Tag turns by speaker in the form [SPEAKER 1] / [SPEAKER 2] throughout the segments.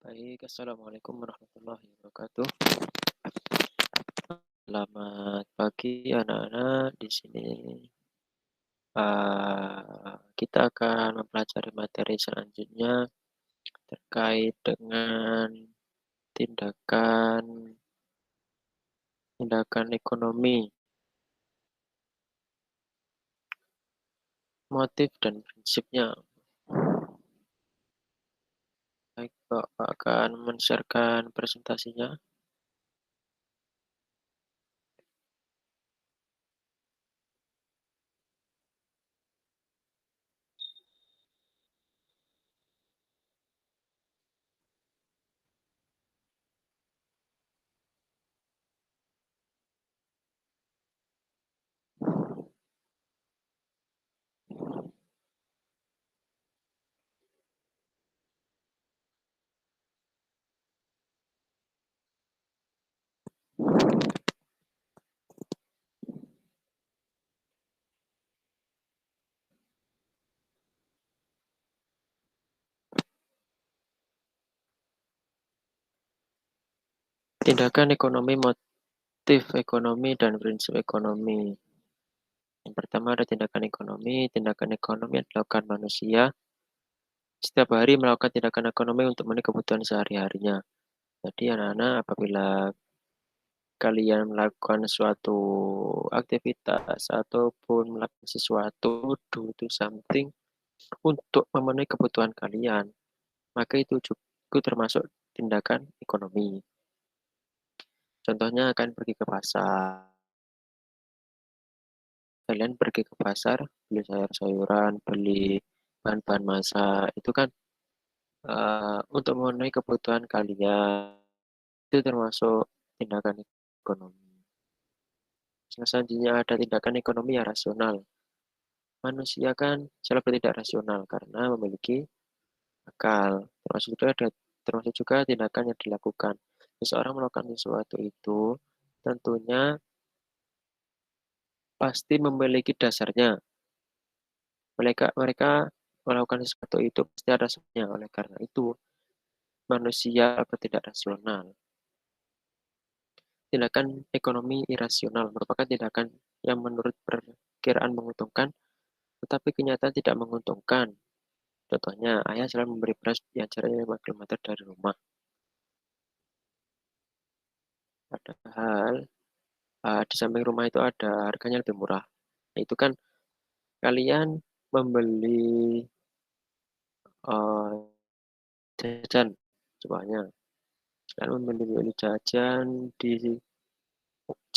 [SPEAKER 1] Baik, assalamualaikum warahmatullahi wabarakatuh. Selamat pagi anak-anak. Di sini kita akan mempelajari materi selanjutnya terkait dengan tindakan tindakan ekonomi, motif dan prinsipnya. Baik, Bapak akan men-sharekan presentasinya. Tindakan ekonomi, motif ekonomi, dan prinsip ekonomi. Yang pertama ada tindakan ekonomi. Tindakan ekonomi yang dilakukan manusia setiap hari melakukan tindakan ekonomi untuk memenuhi kebutuhan sehari-harinya. Jadi anak-anak apabila kalian melakukan suatu aktivitas ataupun melakukan sesuatu, do something untuk memenuhi kebutuhan kalian, maka itu juga termasuk tindakan ekonomi. Contohnya akan pergi ke pasar. Kalian pergi ke pasar, beli sayur-sayuran, beli bahan-bahan masak, itu kan untuk memenuhi kebutuhan kalian. Itu termasuk tindakan ekonomi. Selanjutnya ada tindakan ekonomi yang rasional. Manusia kan selalu bertindak rasional karena memiliki akal. Termasuk juga tindakan yang dilakukan. Seseorang melakukan sesuatu itu tentunya pasti memiliki dasarnya. Mereka melakukan sesuatu itu pasti ada sebabnya. Oleh karena itu, manusia bertindak rasional. Tindakan ekonomi irasional merupakan tindakan yang menurut perkiraan menguntungkan, tetapi kenyataan tidak menguntungkan. Contohnya, ayah selalu memberi beras yang jaraknya 5 km dari rumah. Padahal di samping rumah itu ada harganya lebih murah. Nah, itu kan kalian membeli uh, jajan, semuanya. Kalian membeli jajan di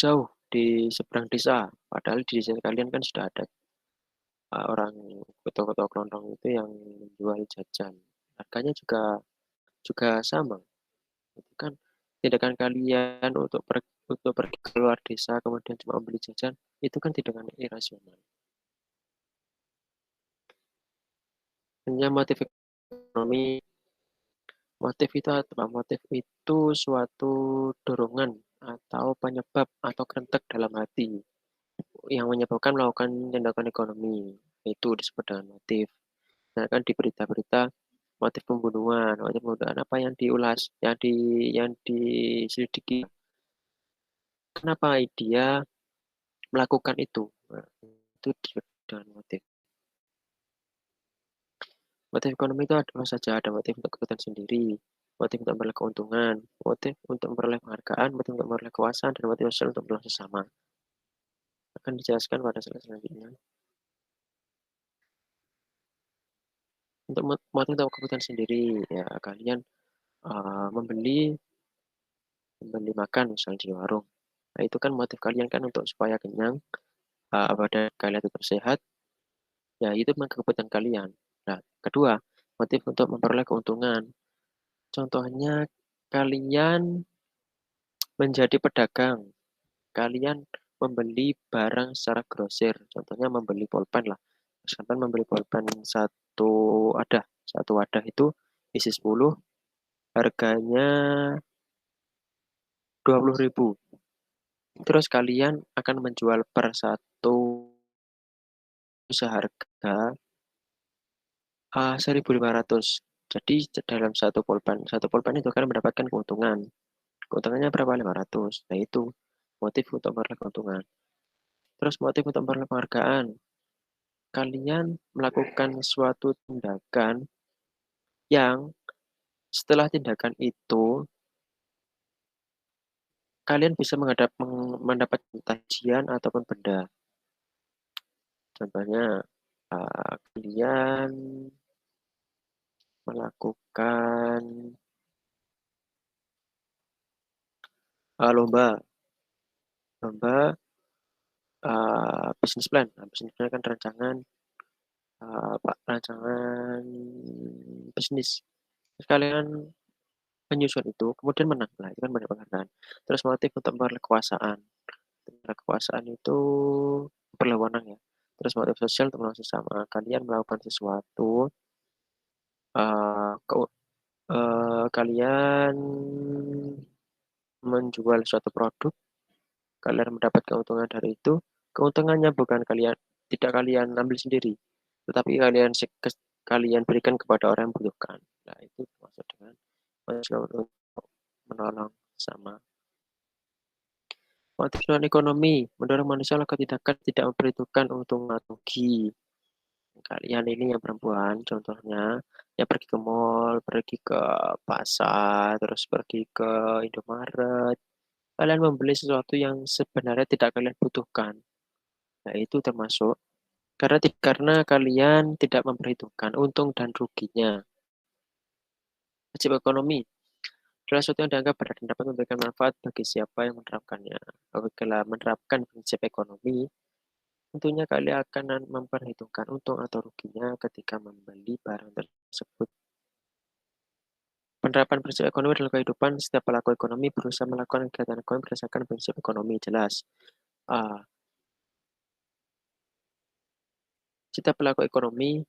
[SPEAKER 1] jauh di seberang desa. Padahal di desa kalian kan sudah ada orang ketua-ketua kelontong itu yang menjual jajan. Harganya juga juga sama. Itu kan tindakan kalian untuk pergi keluar desa kemudian cuma membeli jajan itu kan tindakan irasional. Hanya motif ekonomi, motif itu suatu dorongan atau penyebab atau kerentek dalam hati yang menyebabkan melakukan tindakan ekonomi. Itu disebut dengan motif. Nah, kan di berita-berita motif pembunuhan apa yang diulas, yang diselidiki. Kenapa dia melakukan itu? Nah, itu disebut dengan motif. Motif ekonomi itu ada saja, ada motif untuk kepentingan sendiri, motif untuk memperoleh keuntungan, motif untuk memperoleh penghargaan, motif untuk memperoleh kekuasaan, dan motif sosial untuk menolong sesama. Akan dijelaskan pada slide selanjutnya. Untuk motif untuk kebutuhan sendiri, ya kalian membeli makan misalnya di warung. Nah, itu kan motif kalian kan untuk supaya kenyang, badan kalian tetap sehat, ya itu memang kebutuhan kalian. Nah, kedua, motif untuk memperoleh keuntungan. Contohnya kalian menjadi pedagang, kalian membeli barang secara grosir, contohnya membeli pulpen lah. Misalkan membeli pulpen satu wadah itu isi 10, harganya 20.000. Terus kalian akan menjual per satu seharga 1.500. Jadi dalam satu pulpen itu kan mendapatkan keuntungan. Keuntungannya berapa? 500. Nah itu motif untuk memperoleh keuntungan. Terus motif untuk memperoleh penghargaan. Kalian melakukan suatu tindakan yang setelah tindakan itu kalian bisa mendapat tajian ataupun benda. Contohnya kalian melakukan lomba lomba bisnis plan. Nah, bisnis plan kan rancangan bisnis. Terus kalian menyusun itu, kemudian menang. Nah, itu kan banyak penghargaan. Terus motif untuk memperoleh kekuasaan. Kekuasaan itu perlawanan ya. Terus motif sosial untuk menolong sesama. Kalian melakukan sesuatu, uh, kalian menjual suatu produk, kalian mendapat keuntungan dari itu. Keuntungannya bukan tidak kalian ambil sendiri, tetapi kalian berikan kepada orang yang membutuhkan. Nah, itu termasuk dengan untuk menolong sama. Motif non ekonomi mendorong manusia melakukan tindakan tidak memperhitungkan untung atau rugi. Kalian ini yang perempuan, contohnya, ya pergi ke mall, pergi ke pasar, terus pergi ke Indomaret. Kalian membeli sesuatu yang sebenarnya tidak kalian butuhkan. Nah, itu termasuk karena kalian tidak memperhitungkan untung dan ruginya. Prinsip ekonomi adalah sesuatu yang dianggap benar dan dapat memberikan manfaat bagi siapa yang menerapkannya. Apabila menerapkan prinsip ekonomi, tentunya kalian akan memperhitungkan untung atau ruginya ketika membeli barang tersebut. Penerapan prinsip ekonomi dalam kehidupan, setiap pelaku ekonomi berusaha melakukan kegiatan ekonomi berdasarkan prinsip ekonomi. Jelas. Uh, setiap pelaku ekonomi,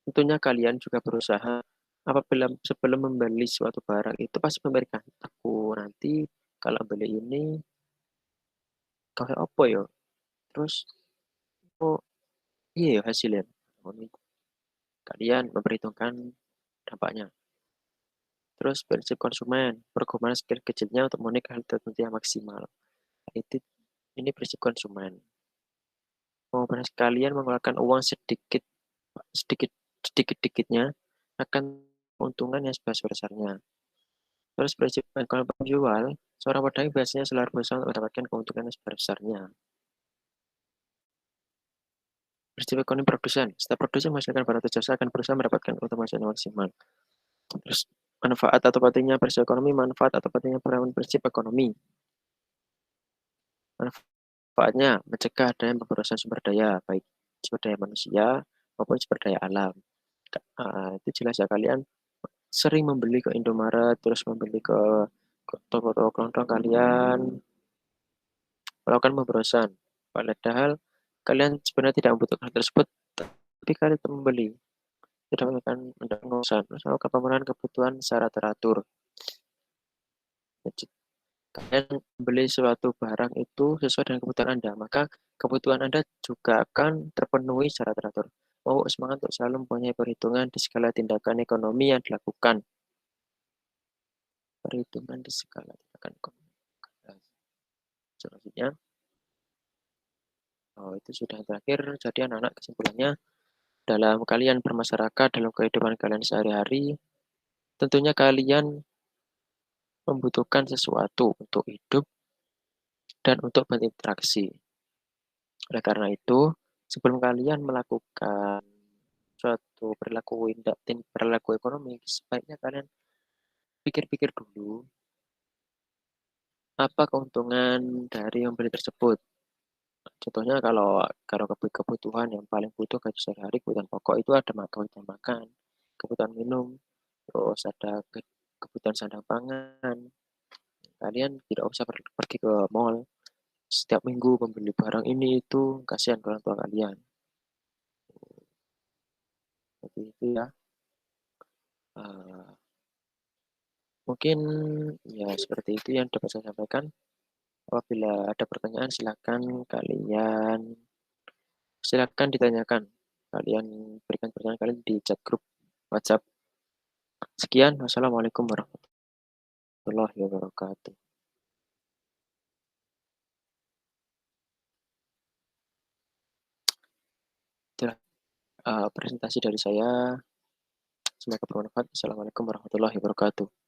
[SPEAKER 1] tentunya kalian juga berusaha apabila sebelum membeli suatu barang itu pasti memberikan aku nanti kalau beli ini kayak apa ya, terus oh iya ya hasilnya. Kalian memperhitungkan dampaknya. Terus prinsip konsumen, perkembangan skill kecilnya untuk memenuhi hal tertentu yang maksimal. Itu ini prinsip konsumen. Mau kalian mengeluarkan uang sedikit sedikit sedikit-dikitnya akan keuntungan yang sebesar-besarnya. Terus prinsip kalau penjual, seorang pedagang biasanya selalu berusaha untuk mendapatkan keuntungan yang sebesar-besarnya. Prinsip ekonomi produsen, setiap produsen menghasilkan barang atau jasa akan berusaha mendapatkan keuntungan yang maksimal. Terus manfaat atau pentingnya prinsip ekonomi, manfaat atau pentingnya penerapan prinsip ekonomi. Manfaatnya mencegah adanya pemborosan sumber daya, baik sumber daya manusia maupun sumber daya alam. Itu jelas ya, kalian sering membeli ke Indomaret, terus membeli ke toko-toko kelontong, kalian melakukan pemborosan. Padahal kalian sebenarnya tidak membutuhkan hal tersebut, tapi kalian tetap membeli. Tidak melakukan pemborosan. Terus melakukan pemenuhan kebutuhan secara teratur. Jadi, kalian beli suatu barang itu sesuai dengan kebutuhan Anda, maka kebutuhan Anda juga akan terpenuhi secara teratur. Mau semangat untuk selalu mempunyai perhitungan di segala tindakan ekonomi yang dilakukan. Perhitungan di segala tindakan ekonomi. Selanjutnya, itu sudah yang terakhir. Jadi anak-anak, kesimpulannya, dalam kalian bermasyarakat, dalam kehidupan kalian sehari-hari, tentunya kalian membutuhkan sesuatu untuk hidup dan untuk berinteraksi. Oleh karena itu, sebelum kalian melakukan suatu perilaku ekonomi, sebaiknya kalian pikir-pikir dulu apa keuntungan dari membeli tersebut. Contohnya kalau kebutuhan yang paling butuh gaji sehari-hari, kebutuhan pokok itu ada kebutuhan makan, kebutuhan minum, terus ada kebutuhan sandang pangan. Kalian tidak usah pergi ke mall setiap minggu membeli barang ini itu, kasihan ke orang tua kalian. Seperti itu ya. Uh, Mungkin ya seperti itu yang dapat saya sampaikan. Apabila ada pertanyaan silakan ditanyakan. Kalian berikan pertanyaan kalian di chat grup WhatsApp. Sekian, wassalamualaikum warahmatullahi wabarakatuh. Itulah, presentasi dari saya, semoga bermanfaat. Wassalamualaikum warahmatullahi wabarakatuh.